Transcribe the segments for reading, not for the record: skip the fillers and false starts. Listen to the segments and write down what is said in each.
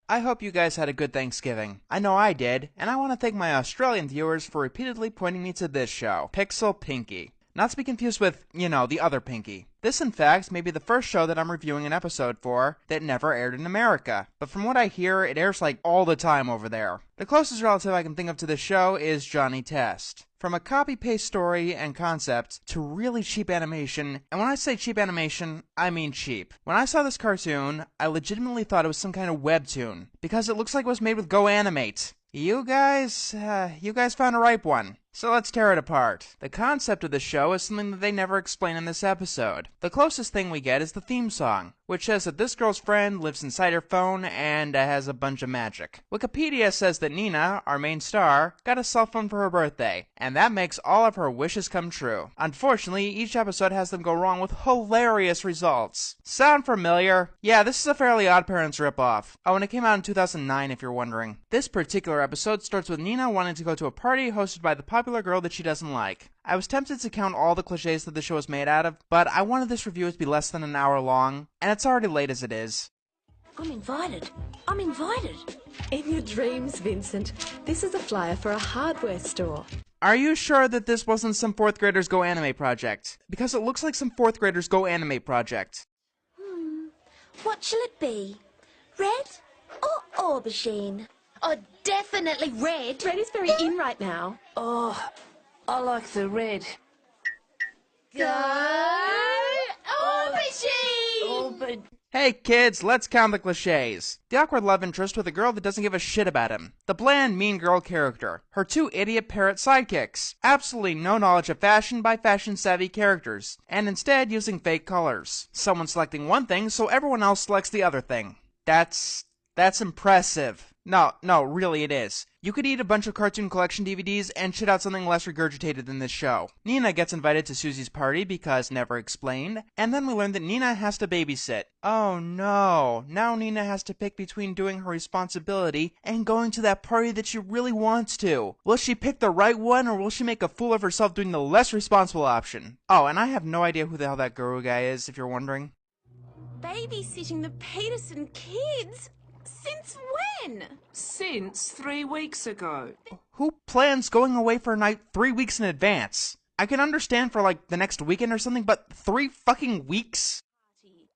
I hope you guys had a good Thanksgiving. I know I did, and I want to thank my Australian viewers for repeatedly pointing me to this show, Pixel Pinkie. Not to be confused with, the other Pinkie. This, in fact, may be the first show that I'm reviewing an episode for that never aired in America. But from what I hear, it airs like all the time over there. The closest relative I can think of to this show is Johnny Test. From a copy-paste story and concept to really cheap animation, and when I say cheap animation, I mean cheap. When I saw this cartoon, I legitimately thought it was some kind of webtoon, because it looks like it was made with Go Animate. You guys found a ripe one. So let's tear it apart. The concept of the show is something that they never explain in this episode. The closest thing we get is the theme song, which says that this girl's friend lives inside her phone and has a bunch of magic. Wikipedia says that Nina, our main star, got a cell phone for her birthday, and that makes all of her wishes come true. Unfortunately, each episode has them go wrong with hilarious results. Sound familiar? Yeah, this is a Fairly OddParents ripoff. Oh, and it came out in 2009 if you're wondering. This particular episode starts with Nina wanting to go to a party hosted by the popular girl that she doesn't like. I was tempted to count all the cliches that the show is made out of, but I wanted this review to be less than an hour long, and it's already late as it is. I'm invited. I'm invited. In your dreams, Vincent. This is a flyer for a hardware store. Are you sure that this wasn't some 4th graders Go Anime project? Because it looks like some 4th graders Go Anime project. What shall it be? Red or aubergine? Oh, definitely red. Red is very in right now. Oh, I like the red. Go aubergine! Oh, but... Hey kids, let's count the cliches. The awkward love interest with a girl that doesn't give a shit about him. The bland mean girl character. Her 2 idiot parrot sidekicks. Absolutely no knowledge of fashion by fashion savvy characters. And instead using fake colors. Someone selecting one thing so everyone else selects the other thing. That's impressive. No, really it is. You could eat a bunch of cartoon collection DVDs and shit out something less regurgitated than this show. Nina gets invited to Susie's party because never explained, and then we learn that Nina has to babysit. Oh no, now Nina has to pick between doing her responsibility and going to that party that she really wants to. Will she pick the right one, or will she make a fool of herself doing the less responsible option? Oh, and I have no idea who the hell that guru guy is, if you're wondering. Babysitting the Peterson kids? Since when? Since 3 weeks ago. Who plans going away for a night 3 weeks in advance? I can understand for like the next weekend or something, but 3 fucking weeks?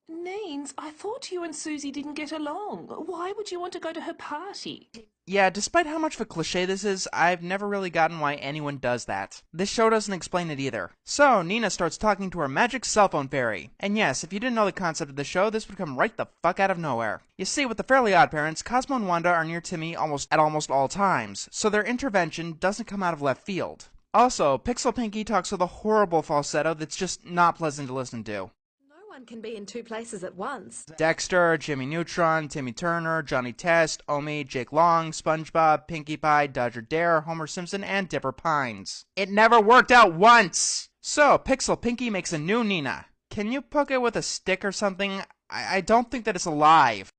Neens, I thought you and Susie didn't get along. Why would you want to go to her party? Yeah, despite how much of a cliche this is, I've never really gotten why anyone does that. This show doesn't explain it either. So, Nina starts talking to her magic cell phone fairy. And yes, if you didn't know the concept of the show, this would come right the fuck out of nowhere. You see, with the Fairly OddParents, Cosmo and Wanda are near Timmy at almost all times, so their intervention doesn't come out of left field. Also, Pixel Pinkie talks with a horrible falsetto that's just not pleasant to listen to. No one can be in 2 places at once. Dexter, Jimmy Neutron, Timmy Turner, Johnny Test, Omi, Jake Long, SpongeBob, Pinkie Pie, Dodger Dare, Homer Simpson, and Dipper Pines. It never worked out once! So, Pixel Pinkie makes a new Nina. Can you poke it with a stick or something? I don't think that it's alive.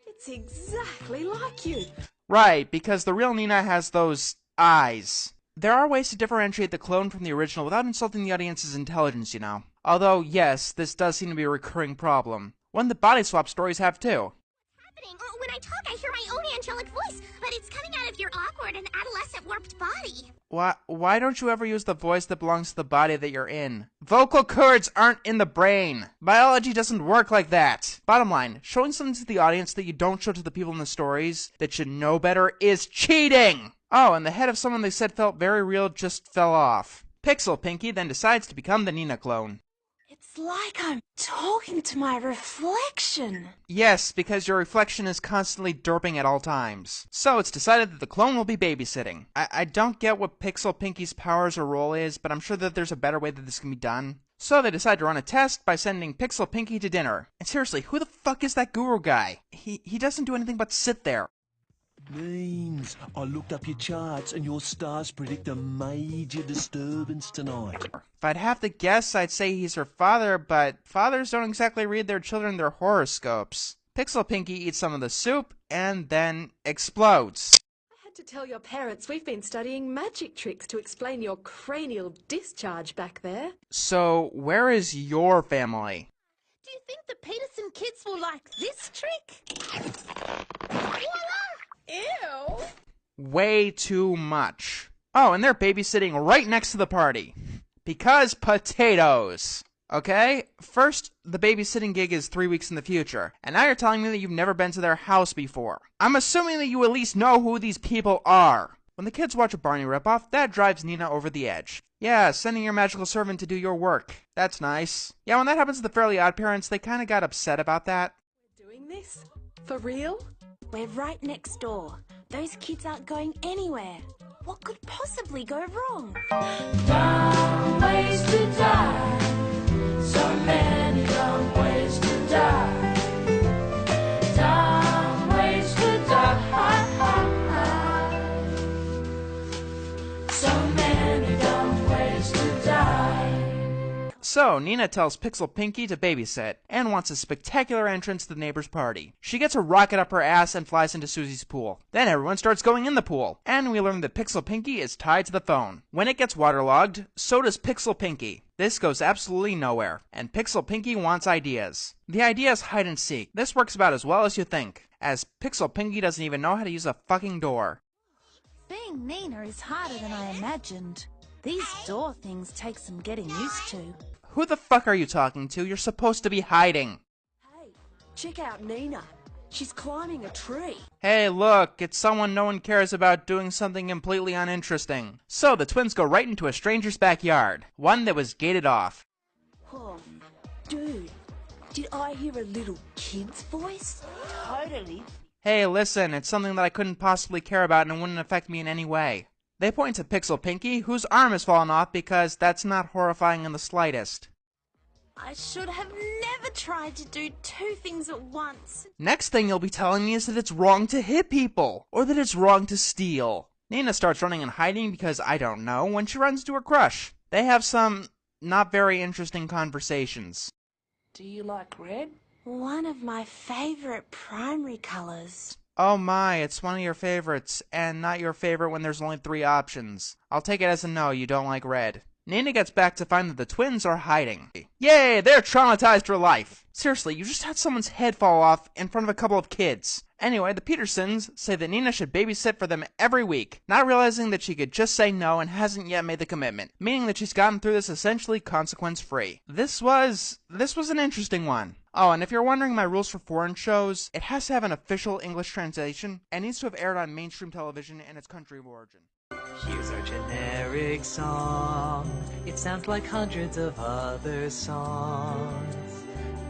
It's exactly like you. Right, because the real Nina has those eyes. There are ways to differentiate the clone from the original without insulting the audience's intelligence, you know. Although, yes, this does seem to be a recurring problem. One that body swap stories have too. Happening? When I talk, I hear my own angelic voice, but it's coming out of your awkward and adolescent warped body. Why don't you ever use the voice that belongs to the body that you're in? Vocal cords aren't in the brain. Biology doesn't work like that. Bottom line, showing something to the audience that you don't show to the people in the stories that should know better is cheating! Oh, and the head of someone they said felt very real just fell off. Pixel Pinkie then decides to become the Nina clone. It's like I'm talking to my reflection. Yes, because your reflection is constantly derping at all times. So it's decided that the clone will be babysitting. I don't get what Pixel Pinkie's powers or role is, but I'm sure that there's a better way that this can be done. So they decide to run a test by sending Pixel Pinkie to dinner. And seriously, who the fuck is that guru guy? He doesn't do anything but sit there. Means I looked up your charts and your stars predict a major disturbance tonight. If I'd have to guess, I'd say he's her father, but fathers don't exactly read their children their horoscopes. Pixel Pinkie eats some of the soup and then explodes. I had to tell your parents we've been studying magic tricks to explain your cranial discharge back there. So, where is your family? Do you think the Peterson kids will like this trick? Ew! Way too much. Oh, and they're babysitting right next to the party. Because potatoes. Okay? First, the babysitting gig is 3 weeks in the future, and now you're telling me that you've never been to their house before. I'm assuming that you at least know who these people are. When the kids watch a Barney ripoff, that drives Nina over the edge. Yeah, sending your magical servant to do your work. That's nice. Yeah, when that happens to the Fairly Odd Parents, they kinda got upset about that. We're doing this? For real? We're right next door. Those kids aren't going anywhere. What could possibly go wrong? Dumb ways to die. So many dumb ways to die. Dumb ways to die. So many dumb ways to die. So, Nina tells Pixel Pinkie to babysit, and wants a spectacular entrance to the neighbor's party. She gets a rocket up her ass and flies into Susie's pool. Then everyone starts going in the pool, and we learn that Pixel Pinkie is tied to the phone. When it gets waterlogged, so does Pixel Pinkie. This goes absolutely nowhere, and Pixel Pinkie wants ideas. The idea is hide and seek. This works about as well as you think, as Pixel Pinkie doesn't even know how to use a fucking door. Being Nina is harder than I imagined. These door things take some getting used to. Who the fuck are you talking to? You're supposed to be hiding. Hey, check out Nina. She's climbing a tree. Hey, look, it's someone no one cares about doing something completely uninteresting. So the twins go right into a stranger's backyard, one that was gated off. Oh, dude, did I hear a little kid's voice? Totally. Hey, listen, it's something that I couldn't possibly care about and it wouldn't affect me in any way. They point to Pixel Pinkie, whose arm has fallen off because that's not horrifying in the slightest. I should have never tried to do two things at once. Next thing you'll be telling me is that it's wrong to hit people, or that it's wrong to steal. Nina starts running and hiding because, I don't know, when she runs to her crush. They have some not very interesting conversations. Do you like red? One of my favorite primary colors. Oh my, it's one of your favorites, and not your favorite when there's only 3 options. I'll take it as a no, you don't like red. Nina gets back to find that the twins are hiding. Yay, they're traumatized for life! Seriously, you just had someone's head fall off in front of a couple of kids. Anyway, the Petersons say that Nina should babysit for them every week, not realizing that she could just say no and hasn't yet made the commitment, meaning that she's gotten through this essentially consequence-free. This was an interesting one. Oh, and if you're wondering my rules for foreign shows, it has to have an official English translation and needs to have aired on mainstream television in its country of origin. Here's our generic song. It sounds like hundreds of other songs.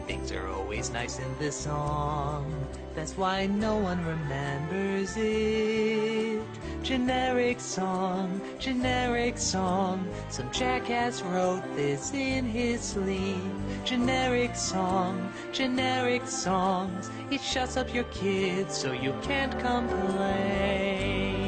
Things are always nice in this song. That's why no one remembers it. Generic song, generic song. Some jackass wrote this in his sleep. Generic song, generic songs. It shuts up your kids so you can't complain.